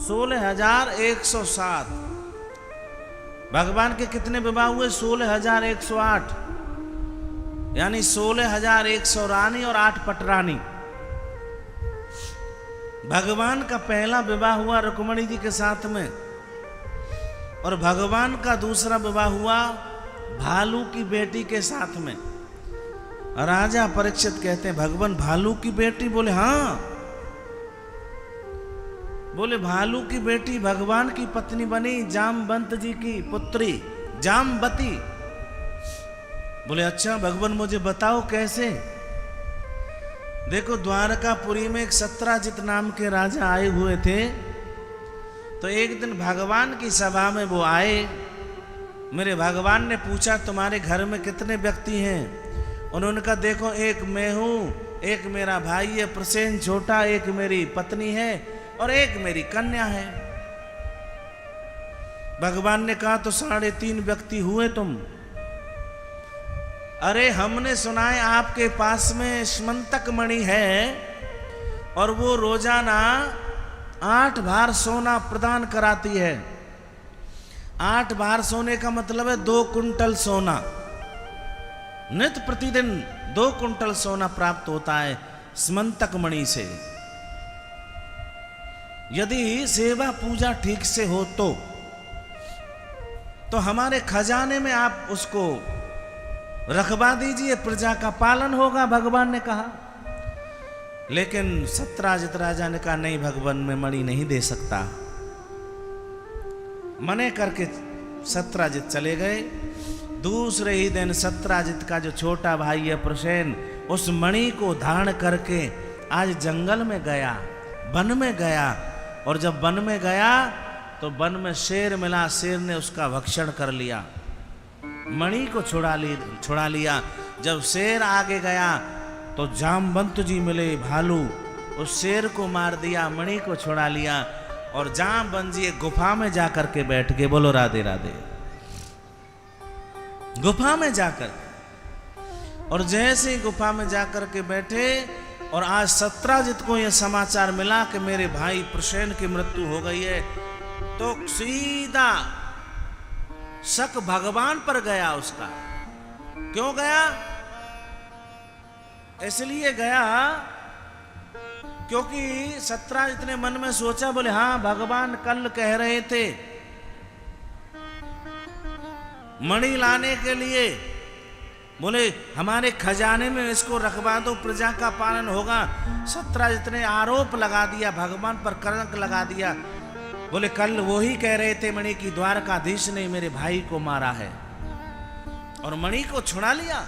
16,107। भगवान के कितने विवाह हुए? 16,108, यानी 16,100 रानी और 8 पटरानी। भगवान का पहला विवाह हुआ रुक्मणी जी के साथ में, और भगवान का दूसरा विवाह हुआ भालू की बेटी के साथ में। राजा परीक्षित कहते हैं, भगवान भालू की बेटी? बोले हाँ। बोले भालू की बेटी भगवान की पत्नी बनी, जामवंत जी की पुत्री जामवती। बोले अच्छा भगवान मुझे बताओ कैसे? देखो द्वारकापुरी में एक सत्राजित नाम के राजा आए हुए थे। तो एक दिन भगवान की सभा में वो आए। मेरे भगवान ने पूछा तुम्हारे घर में कितने व्यक्ति हैं? उन्होंने कहा देखो एक मैं हूं, एक मेरा भाई है प्रसेन छोटा, एक मेरी पत्नी है और एक मेरी कन्या है। भगवान ने कहा तो 3.5 व्यक्ति हुए तुम। अरे हमने सुना है आपके पास में स्मंतक मणि है और वो रोजाना 8 भार सोना प्रदान कराती है। 8 भार सोने का मतलब है 2 कुंटल सोना। नित्य प्रतिदिन 2 कुंटल सोना प्राप्त होता है स्मंतक मणि से। यदि सेवा पूजा ठीक से हो तो हमारे खजाने में आप उसको रखवा दीजिए, प्रजा का पालन होगा, भगवान ने कहा। लेकिन सत्राजित राजा ने कहा नहीं भगवान मैं मणि नहीं दे सकता। मने करके सत्राजित चले गए। दूसरे ही दिन सत्राजित का जो छोटा भाई है प्रसेन, उस मणि को धारण करके आज जंगल में गया, वन में गया। और जब वन में गया तो वन में शेर मिला, शेर ने उसका भक्षण कर लिया, मणि को छुड़ा लिया। जब शेर आगे गया तो जामवंत जी मिले भालू, उस शेर को मार दिया, मणि को छुड़ा लिया। और जामवंत जी एक गुफा में जाकर के बैठ गए। बोलो राधे राधे। गुफा में जाकर, और जैसे गुफा में जाकर के बैठे और आज सत्राजित को यह समाचार मिला कि मेरे भाई प्रसेन की मृत्यु हो गई है, तो सीधा शक भगवान पर गया उसका। क्यों गया? इसलिए गया क्योंकि सत्राजित ने मन में सोचा, बोले हाँ भगवान कल कह रहे थे मणि लाने के लिए, बोले हमारे खजाने में इसको रखवा दो, प्रजा का पालन होगा। सत्राजित ने आरोप लगा दिया, भगवान पर कलंक लगा दिया। बोले कल वो ही कह रहे थे मणि की द्वारकाधीश ने मेरे भाई को मारा है और मणि को छुड़ा लिया।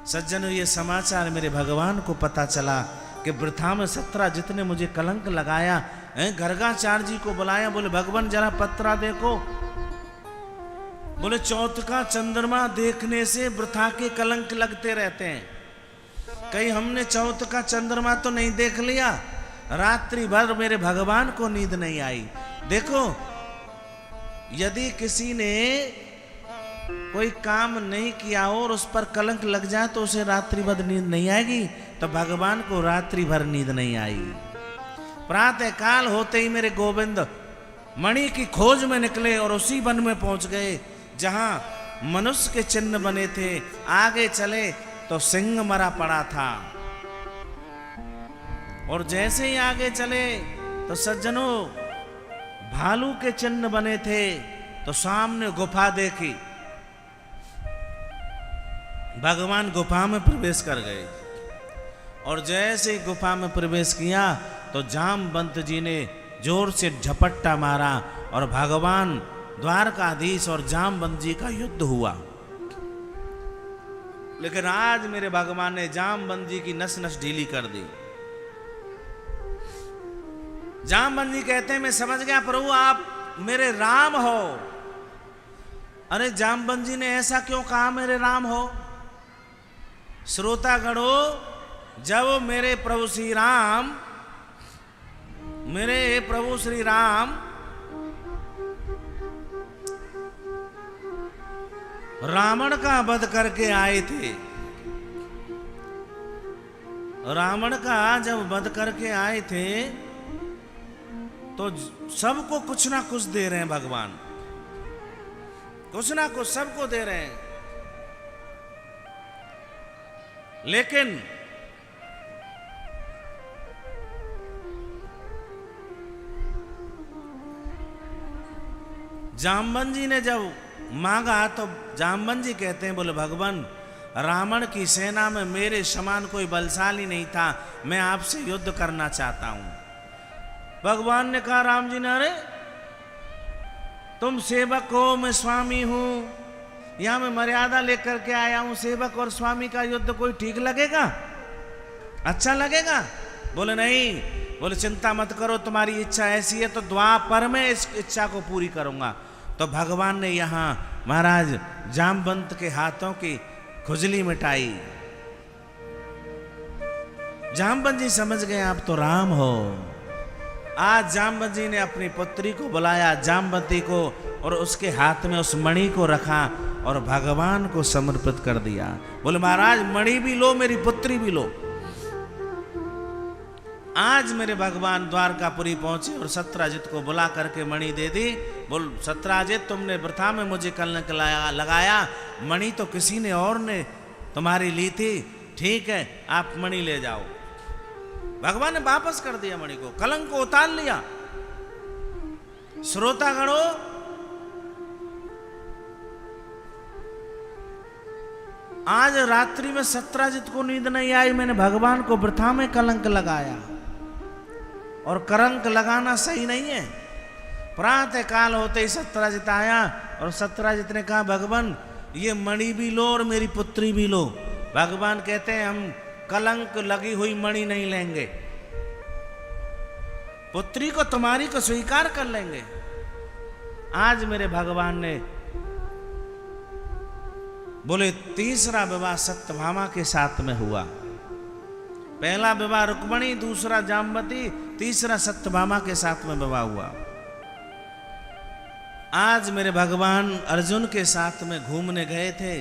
सज्जनों ये समाचार मेरे भगवान को पता चला कि वृथा में सत्राजित ने मुझे कलंक लगाया। गर्गाचार्य जी को बुलाया, बोले भगवान जरा पत्रा देखो। बोले चौथ का चंद्रमा देखने से वृथा के कलंक लगते रहते हैं। कहीं हमने चौथ का चंद्रमा तो नहीं देख लिया? रात्रि भर मेरे भगवान को नींद नहीं आई। देखो यदि किसी ने कोई काम नहीं किया हो और उस पर कलंक लग जाए तो उसे रात्रि भर नींद नहीं आएगी, तो भगवान को रात्रि भर नींद नहीं आई। प्रातः काल होते ही मेरे गोविंद मणि की खोज में निकले और उसी वन में पहुंच गए जहां मनुष्य के चिन्ह बने थे। आगे चले तो सिंह मरा पड़ा था, और जैसे ही आगे चले तो सज्जनों भालू के चिन्ह बने थे। तो सामने गुफा देखी, भगवान गुफा में प्रवेश कर गए। और जैसे ही गुफा में प्रवेश किया तो जामवंत जी ने जोर से झपट्टा मारा और भगवान द्वारकाधीश और जामवंत जी का युद्ध हुआ। लेकिन आज मेरे भगवान ने जामवंत जी की नस नस ढीली कर दी। जामवंत जी कहते हैं मैं समझ गया प्रभु आप मेरे राम हो। अरे जामवंत जी ने ऐसा क्यों कहा मेरे राम हो? श्रोतागणों, जब मेरे प्रभु श्री राम रावण का वध करके आए थे, रावण का जब वध करके आए थे तो सबको कुछ ना कुछ दे रहे हैं भगवान, कुछ ना कुछ सबको दे रहे हैं। लेकिन जामवंत जी ने जब मांगा तो जामवंत जी कहते हैं, बोले भगवान रावण की सेना में मेरे समान कोई बलशाली नहीं था, मैं आपसे युद्ध करना चाहता हूं। भगवान ने कहा, राम जी ने, अरे तुम सेवक हो, मैं स्वामी हूं, यहां मैं मर्यादा लेकर के आया हूं, सेवक और स्वामी का युद्ध कोई ठीक लगेगा, अच्छा लगेगा? बोले नहीं। बोले चिंता मत करो, तुम्हारी इच्छा ऐसी है तो द्वापर में इस इच्छा को पूरी करूंगा। तो भगवान ने यहां महाराज जामवंत के हाथों की खुजली मिटाई। जामवंत जी समझ गए आप तो राम हो। आज जामवंत जी ने अपनी पुत्री को बुलाया, जामवती को, और उसके हाथ में उस मणि को रखा और भगवान को समर्पित कर दिया। बोले महाराज मणि भी लो, मेरी पुत्री भी लो। आज मेरे भगवान द्वारकापुरी पहुंचे और सत्राजित को बुला करके मणि दे दी। बोल सत्राजित, तुमने वृथा में मुझे कलंक लगाया, मणि तो किसी ने और ने तुम्हारी ली थी, ठीक है आप मणि ले जाओ। भगवान ने वापस कर दिया मणि को, कलंक को उतार लिया। श्रोतागणों, आज रात्रि में सत्राजित को नींद नहीं आई, मैंने भगवान को वृथा में कलंक लगाया, और कलंक लगाना सही नहीं है। प्रातः काल होते ही सत्राजित आया और सत्राजित ने कहा, भगवान ये मणि भी लो और मेरी पुत्री भी लो। भगवान कहते हैं, हम कलंक लगी हुई मणि नहीं लेंगे, पुत्री को तुम्हारी को स्वीकार कर लेंगे। आज मेरे भगवान ने बोले तीसरा विवाह सत्यभामा के साथ में हुआ। पहला विवाह रुक्मणी, दूसरा जामवती, तीसरा सत्यभामा के साथ में विवाह हुआ। आज मेरे भगवान अर्जुन के साथ में घूमने गए थे।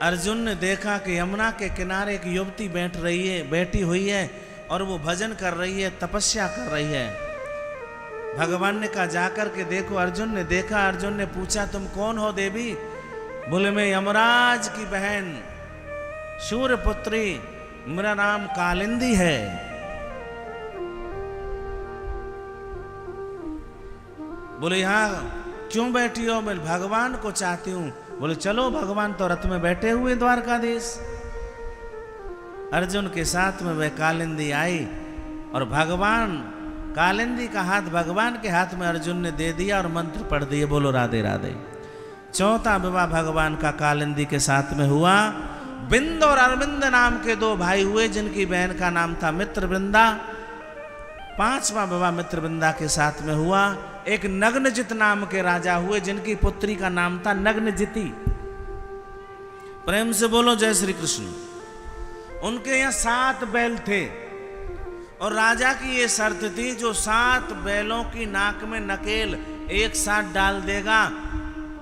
अर्जुन ने देखा कि यमुना के किनारे एक युवती बैठी हुई है और वो भजन कर रही है, तपस्या कर रही है। भगवान ने कहा जाकर के देखो। अर्जुन ने देखा, अर्जुन ने पूछा तुम कौन हो देवी? बोले मैं यमराज की बहन सूर्यपुत्री, मेरा नाम कालिंदी है। बोले यहां क्यों बैठी हो? मैं भगवान को चाहती हूं। बोले चलो, भगवान तो रथ में बैठे हुए द्वारकाधीश। अर्जुन के साथ में वह कालिंदी आई और भगवान कालिंदी का हाथ भगवान के हाथ में अर्जुन ने दे दिया और मंत्र पढ़ दिए, बोलो राधे राधे। चौथा विवाह भगवान का कालिंदी के साथ में हुआ। बिंद और अरविंद नाम के दो भाई हुए जिनकी बहन का नाम था मित्रवृंदा। पांचवा विवाह मित्रवृंदा के साथ में हुआ। एक नग्नजित नाम के राजा हुए जिनकी पुत्री का नाम था नग्नजिती। प्रेम से बोलो जय श्री कृष्ण। उनके यहाँ 7 बैल थे और राजा की ये शर्त थी, जो 7 बैलों की नाक में नकेल एक साथ डाल देगा,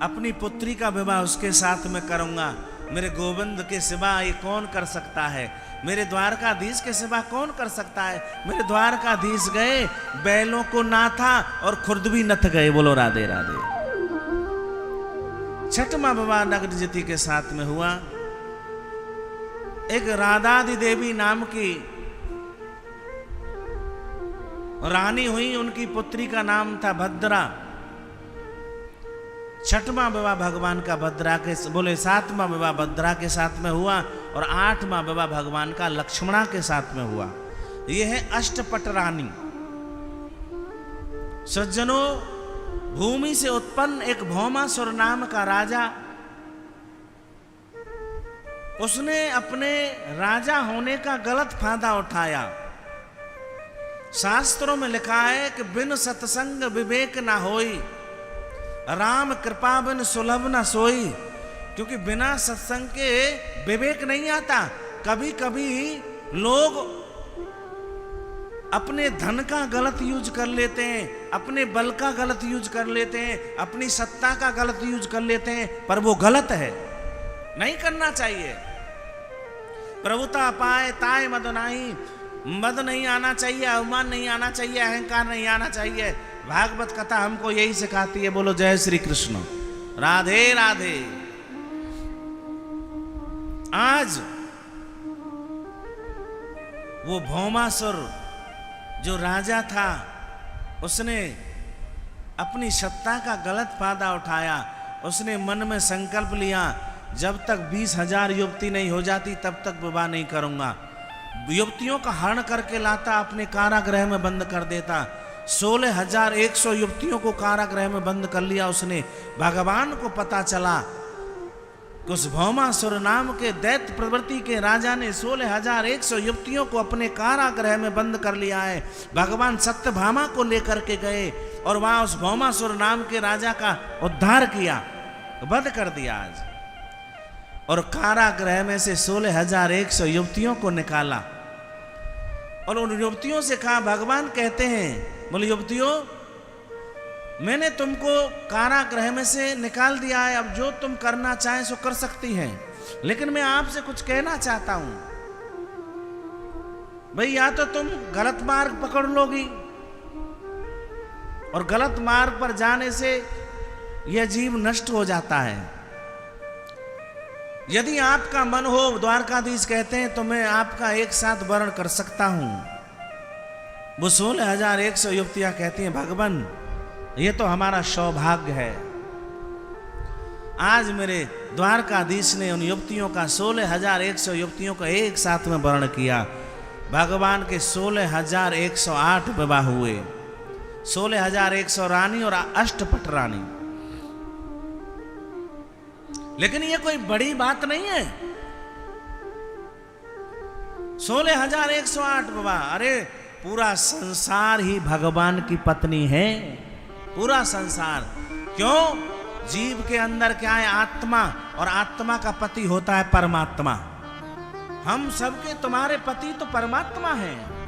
अपनी पुत्री का विवाह उसके साथ में करूंगा। मेरे गोविंद के सिवा ये कौन कर सकता है? मेरे द्वारकाधीश के सिवा कौन कर सकता है? मेरे द्वारकाधीश गए, बैलों को नाथा और खुर्द भी नथ गए। बोलो राधे राधे। छठवां विवाह नग्नजिती के साथ में हुआ। एक राधादी देवी नाम की रानी हुई, उनकी पुत्री का नाम था भद्रा। छठवां विवाह भगवान का भद्रा के बोले 7वां विवाह भद्रा के साथ में हुआ और 8वां विवाह भगवान का लक्ष्मणा के साथ में हुआ। यह है अष्टपट रानी। सज्जनों, भूमि से उत्पन्न एक भौमासुर नाम का राजा, उसने अपने राजा होने का गलत फायदा उठाया। शास्त्रों में लिखा है कि बिन सत्संग विवेक ना होई, राम कृपा बिन सुलभ न सोई। क्योंकि बिना सत्संग के विवेक नहीं आता। कभी कभी लोग अपने धन का गलत यूज कर लेते हैं, अपने बल का गलत यूज कर लेते हैं, अपनी सत्ता का गलत यूज कर लेते हैं, पर वो गलत है, नहीं करना चाहिए। प्रभुता पाए ताय मद नाही, मद नहीं आना चाहिए, अवमान नहीं आना चाहिए, अहंकार नहीं आना चाहिए। भागवत कथा हमको यही सिखाती है। बोलो जय श्री कृष्ण, राधे राधे। आज वो भौमासुर जो राजा था, उसने अपनी सत्ता का गलत फायदा उठाया। उसने मन में संकल्प लिया, जब तक 20,000 युवती नहीं हो जाती तब तक विवाह नहीं करूंगा। युवतियों का हरण करके लाता, अपने कारागृह में बंद कर देता। 16,100 युवतियों को कारागृह में बंद कर लिया उसने। भगवान को पता चला कि उस भौमासुर नाम के दैत्य प्रवृत्ति के राजा ने 16,100 युवतियों को अपने कारागृह में बंद कर लिया है। भगवान सत्यभामा को लेकर के गए और वहां उस भौमासुर नाम के राजा का उद्धार किया, वध कर दिया आज। और कारागृह में से 16,100 युवतियों को निकाला और उन युवतियों से कहा, भगवान कहते हैं, बोले युवतियों, मैंने तुमको कारागृह में से निकाल दिया है, अब जो तुम करना चाहें सो कर सकती हैं, लेकिन मैं आपसे कुछ कहना चाहता हूं। भाई या तो तुम गलत मार्ग पकड़ लोगी और गलत मार्ग पर जाने से यह जीव नष्ट हो जाता है। यदि आपका मन हो, द्वारकाधीश कहते हैं, तो मैं आपका एक साथ वर्ण कर सकता हूं। वो 16,100 युवतियां कहती हैं, भगवान ये तो हमारा सौभाग्य है। आज मेरे द्वारकाधीश ने उन युवतियों का 16,100 युवतियों का एक साथ में वर्ण किया। भगवान के 16,108 विवाह हुए, 16,100 रानी और अष्टपट रानी। लेकिन ये कोई बड़ी बात नहीं है। 16,108 विवाह, अरे पूरा संसार ही भगवान की पत्नी है, पूरा संसार। क्यों? जीव के अंदर क्या है? आत्मा, और आत्मा का पति होता है परमात्मा। हम सबके तुम्हारे पति तो परमात्मा हैं।